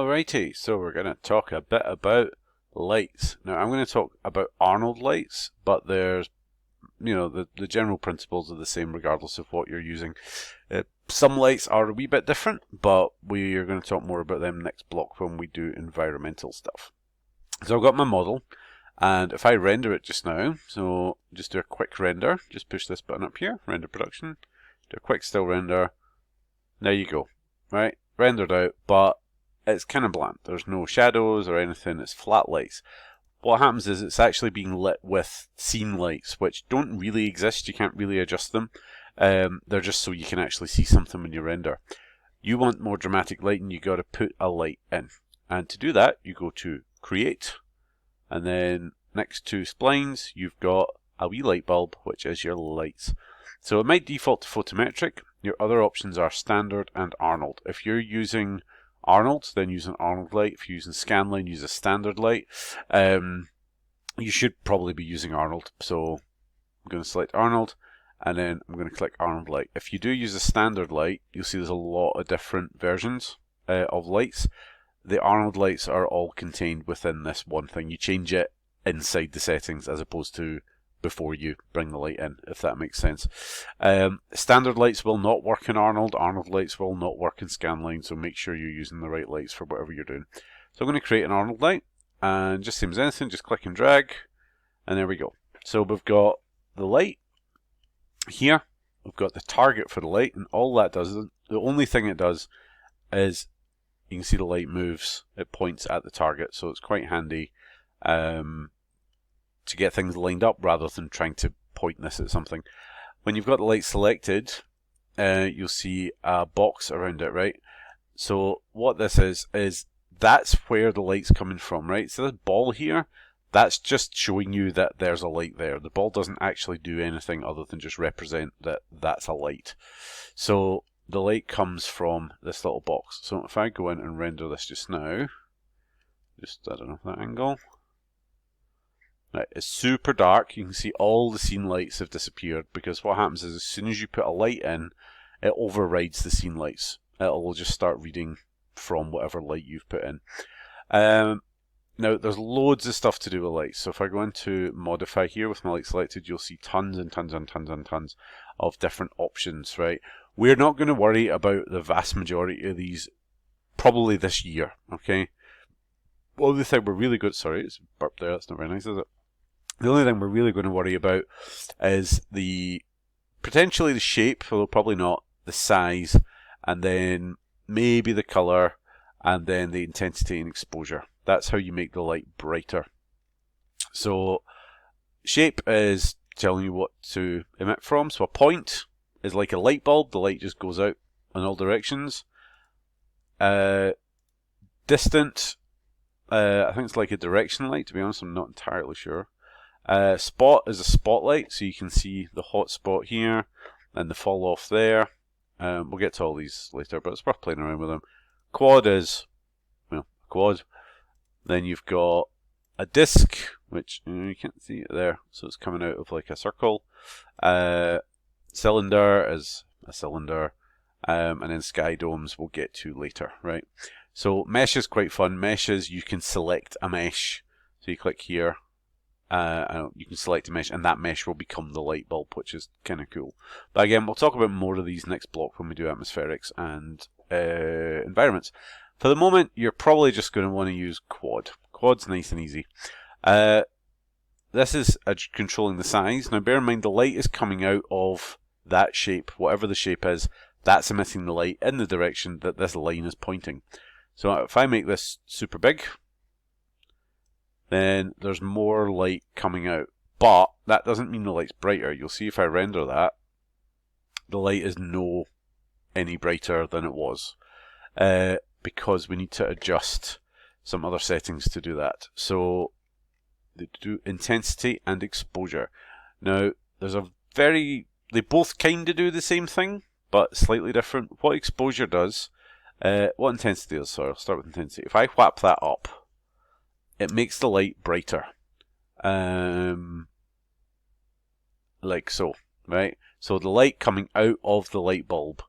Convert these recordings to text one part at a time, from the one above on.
Alrighty, so we're going to talk a bit about lights. Now I'm going to talk about Arnold lights, but there's, the general principles are the same regardless of what you're using. Some lights are a wee bit different, but we are going to talk more about them next block when we do environmental stuff. So I've got my model, and if I render it just now, so just do a quick render, just push this button up here, render production, do a quick still render, there you go, right, rendered out, but it's kind of bland. There's no shadows or anything, it's flat lights. What happens is it's actually being lit with scene lights, which don't really exist, you can't really adjust them. They're just so you can actually see something when you render. You want more dramatic lighting, you got to put a light in. And to do that, you go to Create, and then next to Splines, you've got a wee light bulb, which is your lights. So it might default to photometric. Your other options are Standard and Arnold. If you're using Arnold, then use an Arnold light. If you're using Scanline, use a standard light. You should probably be using Arnold. So I'm going to select Arnold, and then I'm going to click Arnold light. If you do use a standard light, you'll see there's a lot of different versions of lights. The Arnold lights are all contained within this one thing. You change it inside the settings as opposed to before you bring the light in, if that makes sense. Standard lights will not work in Arnold. Arnold lights will not work in Scanline, so make sure you're using the right lights for whatever you're doing. So I'm going to create an Arnold light, and just same as anything, just click and drag, and there we go. So we've got the light here, we've got the target for the light, and all that does, the only thing it does is, you can see the light moves, it points at the target, so it's quite handy to get things lined up rather than trying to point this at something. When you've got the light selected, you'll see a box around it, right? So what this is that's where the light's coming from, right? So this ball here, that's just showing you that there's a light there. The ball doesn't actually do anything other than just represent that that's a light. So the light comes from this little box. So if I go in and render this just now, I don't know that angle. Right, it's super dark. You can see all the scene lights have disappeared because what happens is as soon as you put a light in, it overrides the scene lights. It'll just start reading from whatever light you've put in. Now, there's loads of stuff to do with lights. So if I go into Modify here with my light selected, you'll see tons and tons and tons and tons of different options, right? We're not going to worry about the vast majority of these probably this year, okay? The only thing we're really good, sorry, it's burp there, that's not very nice, is it? The only thing we're really going to worry about is potentially the shape, although probably not, the size, and then maybe the color, and then the intensity and exposure. That's how you make the light brighter. So shape is telling you what to emit from. So a point is like a light bulb. The light just goes out in all directions. Distant, I think it's like a direction light. To be honest, I'm not entirely sure. Spot is a spotlight, so you can see the hot spot here and the fall off there. We'll get to all these later, but it's worth playing around with them. Quad is, well, a quad. Then you've got a disc, which you can't see it there, so it's coming out of like a circle. Cylinder is a cylinder, and then sky domes we'll get to later, right? So mesh is quite fun. Meshes, you can select a mesh, so you click here. You can select a mesh, and that mesh will become the light bulb, which is kind of cool. But again, we'll talk about more of these next block when we do atmospherics and environments. For the moment, you're probably just going to want to use quad. Quad's nice and easy. This is controlling the size. Now bear in mind the light is coming out of that shape, whatever the shape is, that's emitting the light in the direction that this line is pointing. So if I make this super big, then there's more light coming out. But that doesn't mean the light's brighter. You'll see if I render that, the light is no any brighter than it was. Because we need to adjust some other settings to do that. So they do intensity and exposure. Now they both kind of do the same thing, but slightly different. What exposure does, what intensity does, sorry, I'll start with intensity. If I whap that up, it makes the light brighter. Like so, right? So the light coming out of the light bulb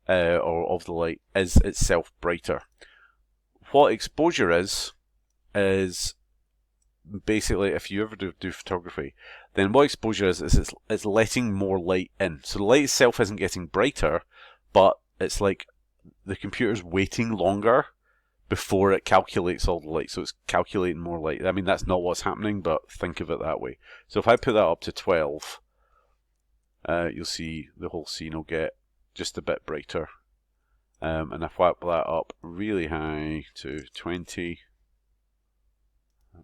or of the light is itself brighter. what exposure is basically, if you ever do photography, then what exposure is it's letting more light in. So the light itself isn't getting brighter, but it's like the computer's waiting longer before it calculates all the light. So it's calculating more light. I mean, that's not what's happening, but think of it that way. So if I put that up to 12, you'll see the whole scene will get just a bit brighter. And if I whap that up really high to 20,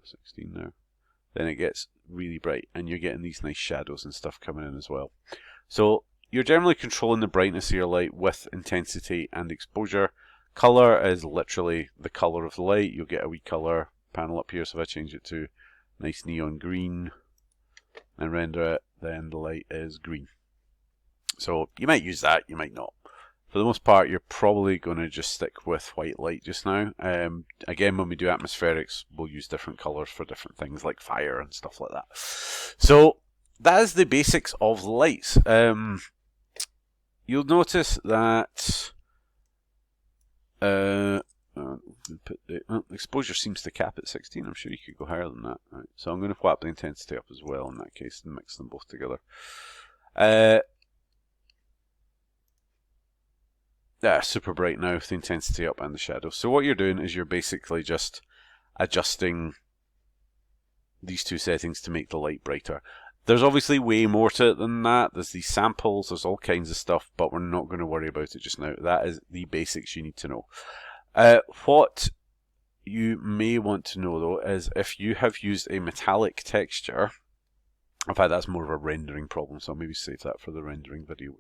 16 now, then it gets really bright and you're getting these nice shadows and stuff coming in as well. So you're generally controlling the brightness of your light with intensity and exposure. Color is literally the color of the light. You'll get a wee color panel up here, so if I change it to nice neon green and render it, then the light is green. So you might use that, you might not. For the most part, you're probably going to just stick with white light just now. Again, when we do atmospherics, we'll use different colors for different things like fire and stuff like that. So that is the basics of the lights. You'll notice that put the exposure seems to cap at 16. I'm sure you could go higher than that. Right. So I'm going to whap the intensity up as well in that case and mix them both together. Super bright now with the intensity up and the shadow. So what you're doing is you're basically just adjusting these two settings to make the light brighter. There's obviously way more to it than that. There's these samples, there's all kinds of stuff, but we're not going to worry about it just now. That is the basics you need to know. What you may want to know though is if you have used a metallic texture, in fact that's more of a rendering problem, so I'll maybe save that for the rendering video.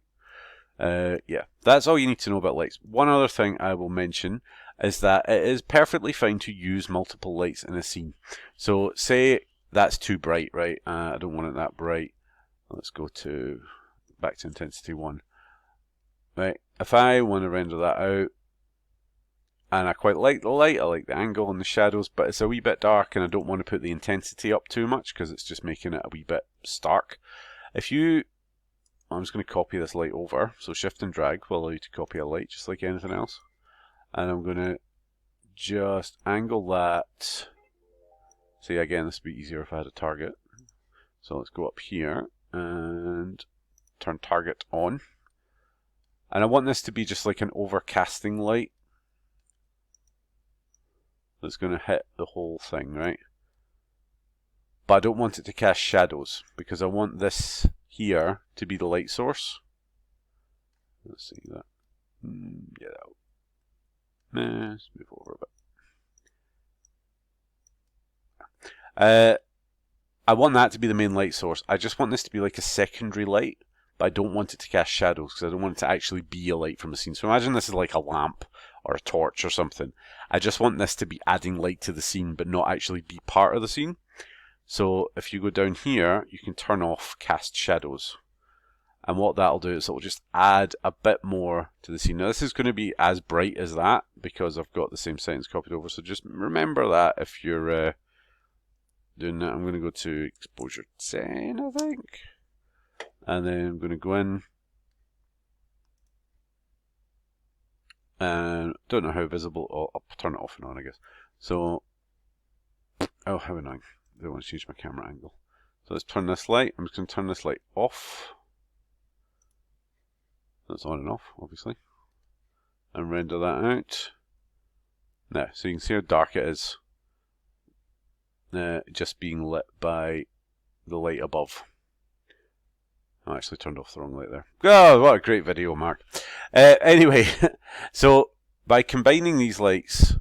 Yeah, that's all you need to know about lights. One other thing I will mention is that it is perfectly fine to use multiple lights in a scene. So say that's too bright, right? I don't want it that bright. Let's go back to intensity 1. Right, if I want to render that out, and I quite like the light, I like the angle and the shadows, but it's a wee bit dark and I don't want to put the intensity up too much because it's just making it a wee bit stark. I'm just going to copy this light over, so shift and drag will allow you to copy a light just like anything else. And I'm going to just angle that. See, again, this would be easier if I had a target. So let's go up here and turn target on. And I want this to be just like an overcasting light that's going to hit the whole thing, right? But I don't want it to cast shadows because I want this here to be the light source. Let's see that. Get out. Let's move over a bit. I want that to be the main light source. I just want this to be like a secondary light, but I don't want it to cast shadows because I don't want it to actually be a light from a scene. So imagine this is like a lamp or a torch or something. I just want this to be adding light to the scene, but not actually be part of the scene. So if you go down here, you can turn off cast shadows. And what that'll do is it'll just add a bit more to the scene. Now this is going to be as bright as that because I've got the same settings copied over. So just remember that if you're doing that. I'm going to go to exposure 10, I think. And then I'm going to go in. And don't know how visible. I'll turn it off and on, I guess. So, oh, how annoying. I don't want to change my camera angle. So let's turn this light. I'm just going to turn this light off. That's on and off, obviously. And render that out. Now, so you can see how dark it is. Just being lit by the light above. I actually turned off the wrong light there. Oh, what a great video, Mark. Anyway, so by combining these lights,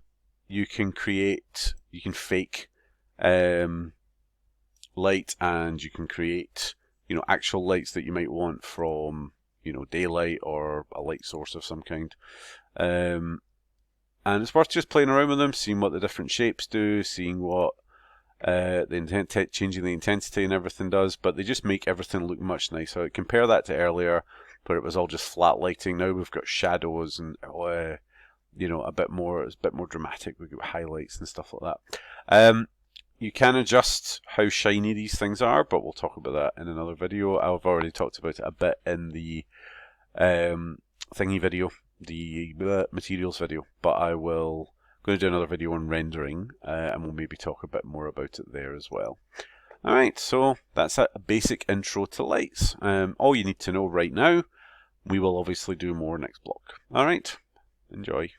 you can fake light, and you can create, actual lights that you might want from, daylight or a light source of some kind. And it's worth just playing around with them, seeing what the different shapes do, seeing what changing the intensity and everything does, but they just make everything look much nicer. Compare that to earlier, where it was all just flat lighting. Now we've got shadows and a bit more dramatic. We've got highlights and stuff like that. You can adjust how shiny these things are, but we'll talk about that in another video. I've already talked about it a bit in the thingy video, the materials video, but I will going to do another video on rendering, and we'll maybe talk a bit more about it there as well. Alright, so that's a basic intro to lights. All you need to know right now. We will obviously do more next block. Alright, enjoy.